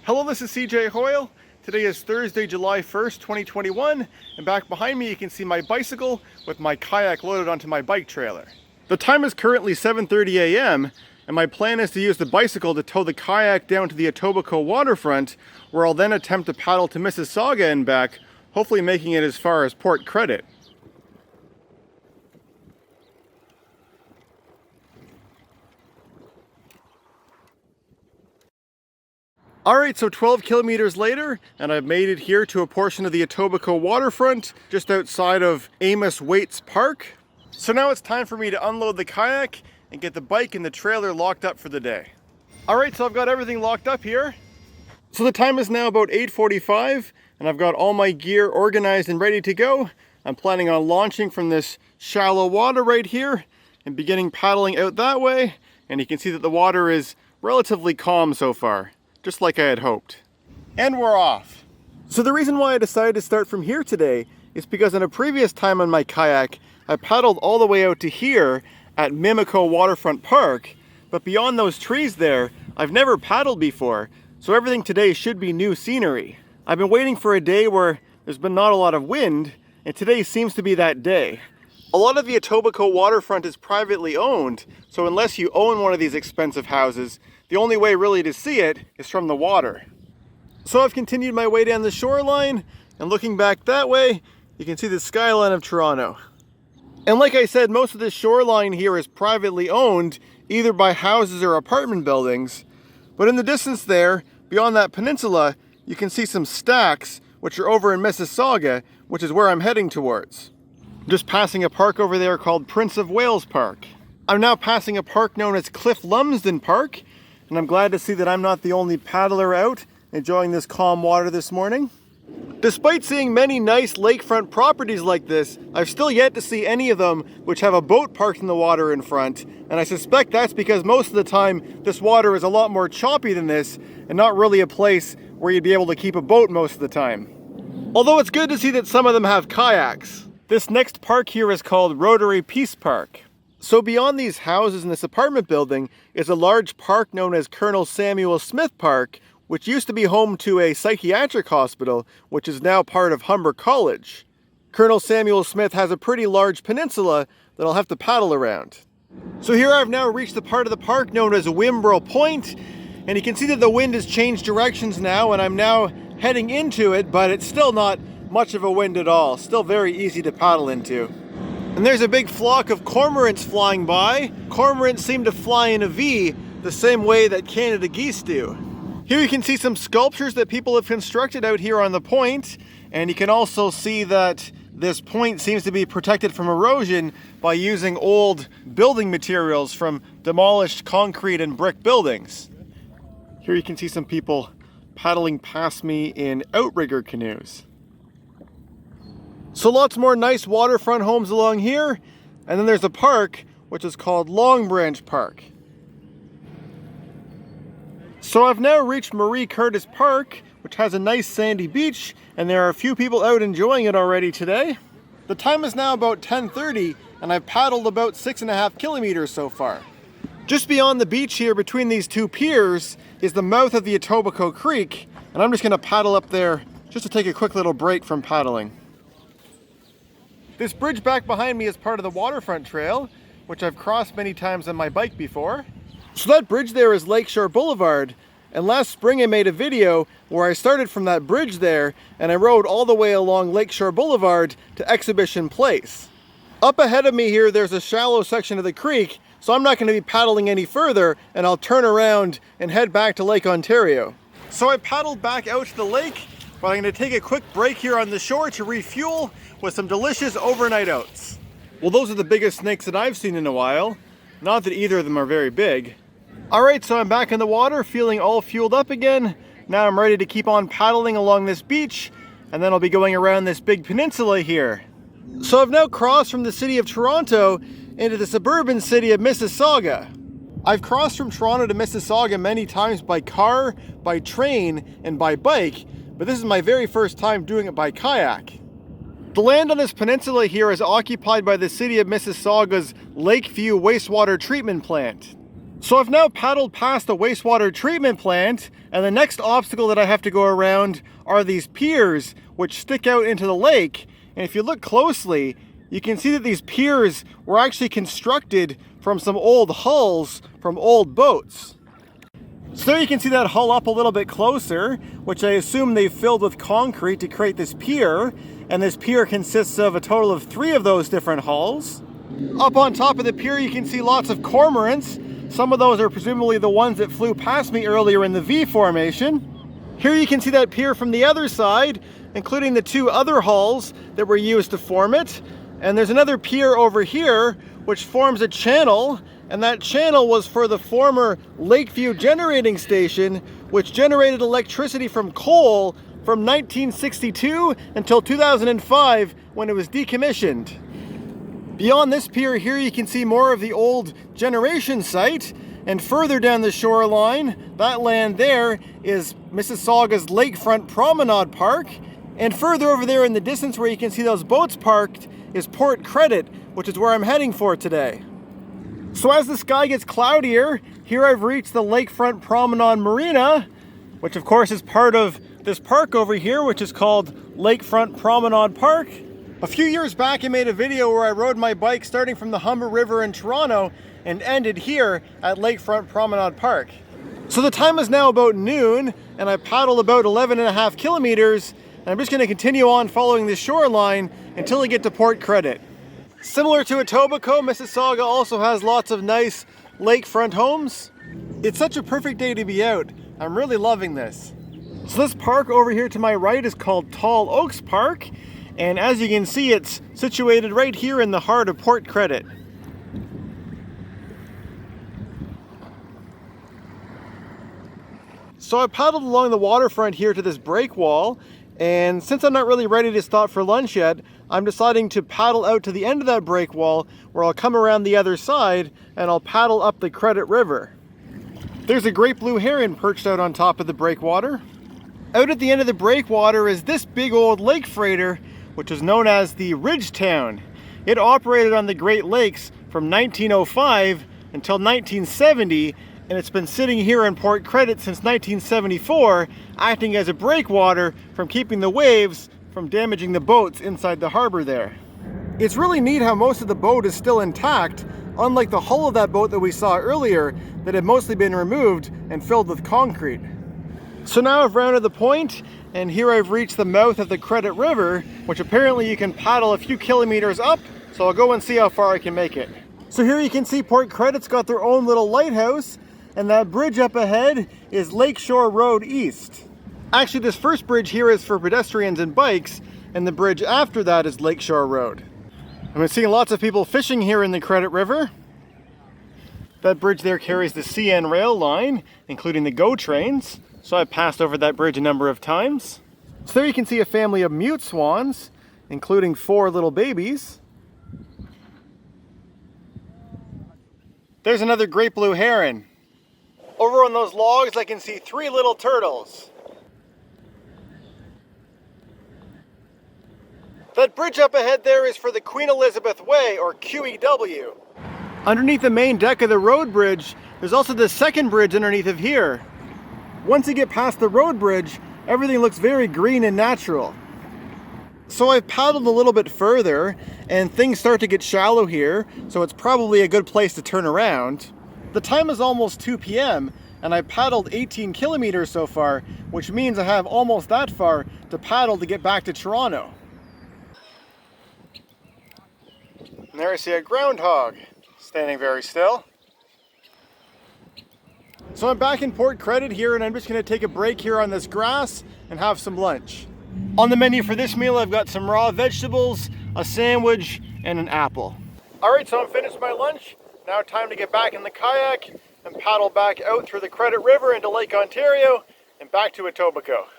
Hello, this is cjhoyle. Today is Thursday, July 1st, 2021, and back behind me you can see my bicycle with my kayak loaded onto my bike trailer. The time is currently 7:30 a.m. and my plan is to use the bicycle to tow the kayak down to the Etobicoke waterfront, where I'll then attempt to paddle to Mississauga and back, hopefully making it as far as Port Credit. Alright, so 12 kilometers later, and I've made it here to a portion of the Etobicoke waterfront, just outside of Amos Park. So now it's time for me to unload the kayak and get the bike and the trailer locked up for the day. Alright, so I've got everything locked up here. So the time is now about 8:45, and I've got all my gear organized and ready to go. I'm planning on launching from this shallow water right here and beginning paddling out that way, and you can see that the water is relatively calm so far, just like I had hoped. And we're off. So the reason why I decided to start from here today is because on a previous time on my kayak, I paddled all the way out to here at Mimico Waterfront Park, but beyond those trees there, I've never paddled before, so everything today should be new scenery. I've been waiting for a day where there's been not a lot of wind, and today seems to be that day. A lot of the Etobicoke waterfront is privately owned, so unless you own one of these expensive houses, the only way really to see it is from the water. So I've continued my way down the shoreline, and looking back that way, you can see the skyline of Toronto. And like I said, most of the shoreline here is privately owned, either by houses or apartment buildings. But in the distance there, beyond that peninsula, you can see some stacks, which are over in Mississauga, which is where I'm heading towards. I'm just passing a park over there called Prince of Wales Park. I'm now passing a park known as Lumsdon Park, and I'm glad to see that I'm not the only paddler out enjoying this calm water this morning. Despite seeing many nice lakefront properties like this, I've still yet to see any of them which have a boat parked in the water in front, and I suspect that's because most of the time this water is a lot more choppy than this and not really a place where you'd be able to keep a boat most of the time. Although it's good to see that some of them have kayaks. This next park here is called Rotary Peace Park. So beyond these houses in this apartment building is a large park known as Colonel Samuel Smith Park, which used to be home to a psychiatric hospital, which is now part of Humber College. Colonel Samuel Smith has a pretty large peninsula that I'll have to paddle around. So here I've now reached the part of the park known as Wimbrel Point, and you can see that the wind has changed directions now, and I'm now heading into it, but it's still not much of a wind at all. Still very easy to paddle into. And there's a big flock of cormorants flying by. Cormorants seem to fly in a V, the same way that Canada geese do. Here you can see some sculptures that people have constructed out here on the point, and you can also see that this point seems to be protected from erosion by using old building materials from demolished concrete and brick buildings. Here you can see some people paddling past me in outrigger canoes. So lots more nice waterfront homes along here, and then there's a park which is called Long Branch Park. So I've now reached Marie Curtis Park, which has a nice sandy beach, and there are a few people out enjoying it already today. The time is now about 10:30, and I've paddled about 6.5 kilometers so far. Just beyond the beach here, between these two piers, is the mouth of the Etobicoke Creek, and I'm just going to paddle up there just to take a quick little break from paddling. This bridge back behind me is part of the waterfront trail, which I've crossed many times on my bike before. So that bridge there is Lakeshore Boulevard, and last spring I made a video where I started from that bridge there and I rode all the way along Lakeshore Boulevard to Exhibition Place. Up ahead of me here there's a shallow section of the creek, so I'm not going to be paddling any further, and I'll turn around and head back to Lake Ontario. So I paddled back out to the lake, but I'm going to take a quick break here on the shore to refuel with some delicious overnight oats. Well, those are the biggest snakes that I've seen in a while. Not that either of them are very big. Alright, so I'm back in the water, feeling all fueled up again. Now I'm ready to keep on paddling along this beach, and then I'll be going around this big peninsula here. So I've now crossed from the city of Toronto into the suburban city of Mississauga. I've crossed from Toronto to Mississauga many times by car, by train, and by bike, but this is my very first time doing it by kayak. The land on this peninsula here is occupied by the city of Mississauga's Lakeview Wastewater Treatment Plant. So I've now paddled past the wastewater treatment plant, and the next obstacle that I have to go around are these piers which stick out into the lake. And if you look closely, you can see that these piers were actually constructed from some old hulls from old boats. So there you can see that hull up a little bit closer, which I assume they filled with concrete to create this pier. And this pier consists of a total of 3 of those different hulls. Up on top of the pier you can see lots of cormorants. Some of those are presumably the ones that flew past me earlier in the V formation. Here you can see that pier from the other side, including the 2 other hulls that were used to form it. And there's another pier over here which forms a channel, and that channel was for the former Lakeview Generating Station, which generated electricity from coal from 1962 until 2005 when it was decommissioned. Beyond this pier here you can see more of the old generation site, and further down the shoreline, that land there is Mississauga's Lakefront Promenade Park, and further over there in the distance where you can see those boats parked is Port Credit, which is where I'm heading for today. So as the sky gets cloudier, here I've reached the Lakefront Promenade Marina, which of course is part of this park over here, which is called Lakefront Promenade Park. A few years back I made a video where I rode my bike starting from the Humber River in Toronto and ended here at Lakefront Promenade Park. So the time is now about noon, and I paddled about 11.5 kilometers, and I'm just going to continue on following the shoreline until I get to Port Credit. Similar to Etobicoke, Mississauga also has lots of nice lakefront homes. It's such a perfect day to be out. I'm really loving this. So this park over here to my right is called Tall Oaks Park, and as you can see, it's situated right here in the heart of Port Credit. So I paddled along the waterfront here to this break wall, and since I'm not really ready to stop for lunch yet, I'm deciding to paddle out to the end of that break wall where I'll come around the other side and I'll paddle up the Credit River. There's a great blue heron perched out on top of the breakwater. Out at the end of the breakwater is this big old lake freighter, which is known as the Ridgetown. It operated on the Great Lakes from 1905 until 1970, and it's been sitting here in Port Credit since 1974, acting as a breakwater from keeping the waves from damaging the boats inside the harbor there. It's really neat how most of the boat is still intact, unlike the hull of that boat that we saw earlier that had mostly been removed and filled with concrete. So now I've rounded the point, and here I've reached the mouth of the Credit River, which apparently you can paddle a few kilometers up, so I'll go and see how far I can make it. So here you can see Port Credit's got their own little lighthouse, and that bridge up ahead is Lakeshore Rd East. Actually, this first bridge here is for pedestrians and bikes, and the bridge after that is Lakeshore Road. I've been seeing lots of people fishing here in the Credit River. That bridge there carries the CN rail line, including the GO trains, so I've passed over that bridge a number of times. So there you can see a family of mute swans, including 4 little babies. There's another great blue heron. Over on those logs I can see 3 little turtles. That bridge up ahead there is for the Queen Elizabeth Way, or QEW. Underneath the main deck of the road bridge, there's also the second bridge underneath of here. Once you get past the road bridge, everything looks very green and natural. So I've paddled a little bit further, and things start to get shallow here, so it's probably a good place to turn around. The time is almost 2 p.m. and I paddled 18 kilometers so far, which means I have almost that far to paddle to get back to Toronto. And there I see a groundhog standing very still. So I'm back in Port Credit here, and I'm just going to take a break here on this grass and have some lunch. On the menu for this meal I've got some raw vegetables, a sandwich, and an apple. Alright, so I'm finished my lunch. Now time to get back in the kayak and paddle back out through the Credit River into Lake Ontario and back to Etobicoke.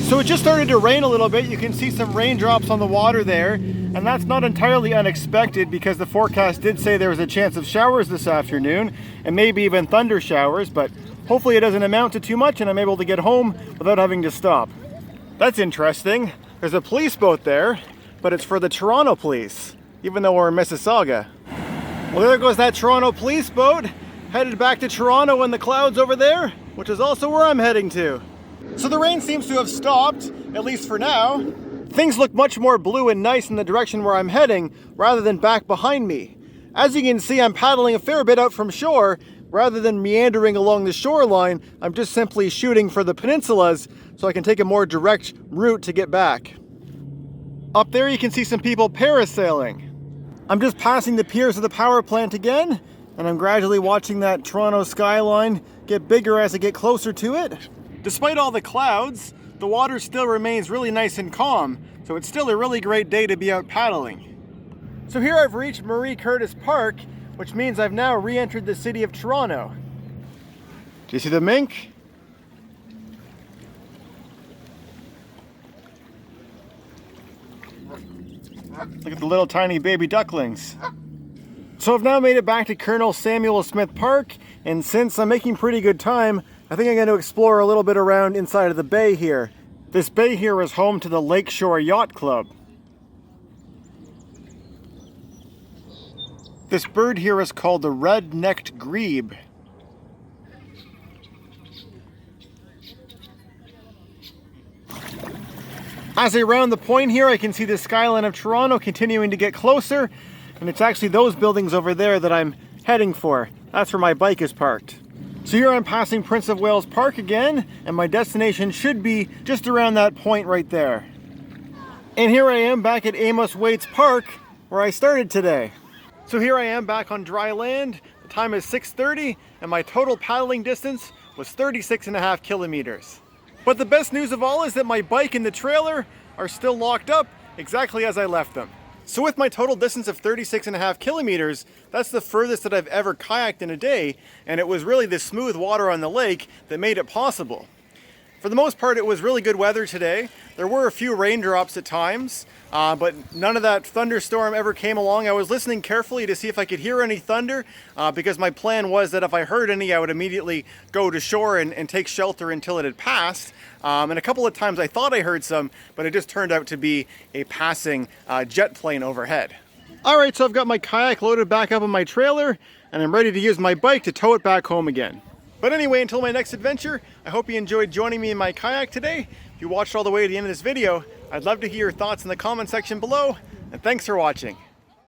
So it just started to rain a little bit. You can see some raindrops on the water there, and that's not entirely unexpected because the forecast did say there was a chance of showers this afternoon and maybe even thunder showers, but hopefully it doesn't amount to too much and I'm able to get home without having to stop. That's interesting. There's a police boat there, but it's for the Toronto police, even though we're in Mississauga. Well, there goes that Toronto police boat, headed back to Toronto and the clouds over there, which is also where I'm heading to. So the rain seems to have stopped, at least for now. Things look much more blue and nice in the direction where I'm heading, rather than back behind me. As you can see, I'm paddling a fair bit out from shore. Rather than meandering along the shoreline, I'm just simply shooting for the peninsulas so I can take a more direct route to get back. Up there you can see some people parasailing. I'm just passing the piers of the power plant again, and I'm gradually watching that Toronto skyline get bigger as I get closer to it. Despite all the clouds, the water still remains really nice and calm, so it's still a really great day to be out paddling. So here I've reached Marie Curtis Park, which means I've now re-entered the city of Toronto. Do you see the mink? Look at the little tiny baby ducklings. So I've now made it back to Colonel Samuel Smith Park, and since I'm making pretty good time, I think I'm going to explore a little bit around inside of the bay here. This bay here is home to the Lakeshore Yacht Club. This bird here is called the red-necked grebe. As I round the point here, I can see the skyline of Toronto continuing to get closer, and it's actually those buildings over there that I'm heading for. That's where my bike is parked. So here I'm passing Prince of Wales Park again, and my destination should be just around that point right there. And here I am back at Amos Waits Park, where I started today. So here I am back on dry land. The time is 6:30 and my total paddling distance was 36.5 kilometers. But the best news of all is that my bike and the trailer are still locked up exactly as I left them. So with my total distance of 36.5 kilometers, that's the furthest that I've ever kayaked in a day, and it was really the smooth water on the lake that made it possible. For the most part, it was really good weather today. There were a few raindrops at times, but none of that thunderstorm ever came along. I was listening carefully to see if I could hear any thunder, because my plan was that if I heard any, I would immediately go to shore and take shelter until it had passed. And a couple of times I thought I heard some, but it just turned out to be a passing jet plane overhead. All right, so I've got my kayak loaded back up on my trailer, and I'm ready to use my bike to tow it back home again. But anyway, until my next adventure, I hope you enjoyed joining me in my kayak today. If you watched all the way to the end of this video, I'd love to hear your thoughts in the comment section below, and thanks for watching.